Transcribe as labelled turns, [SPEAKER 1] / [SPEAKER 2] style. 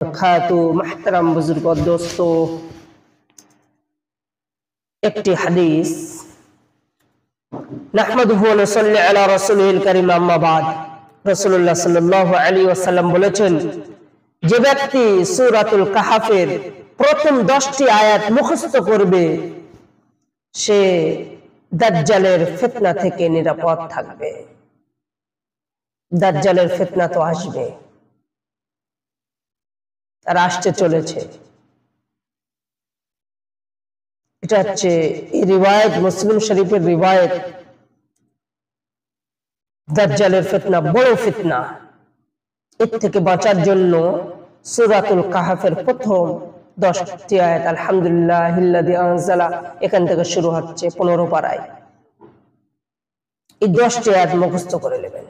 [SPEAKER 1] محترم बुजुर्ग और दोस्तों, একটি হাদিস নাহমাদুহু ওয়া নুসাল্লি আলা রাসূলিল কারীম আম্মা বাদ। রাসূলুল্লাহ সাল্লাল্লাহু আলাইহি ওয়াসাল্লাম বলেছেন, যে ব্যক্তি সূরাতুল কাহফের প্রথম 10টি আয়াত মুখস্থ করবে সে দাজ্জালের ফিতনা থেকে নিরাপদ থাকবে। দাজ্জালের ফিতনা তো আসবে আর আসতে চলেছে। এটা হচ্ছে এই রিওয়ায়াত, মুসলিম শরীফের রিওয়ায়াত। দাজ্জালের ফিতনা বড় ফিতনা। এর থেকে বাঁচার জন্য সূরাতুল কাহফের প্রথম 10টি আয়াত আলহামদুলিল্লাহিল্লাযী আনজালা এখান থেকে শুরু হচ্ছে 15 পারায়। এই 10টি আয়াত মুখস্থ করে নেবেন।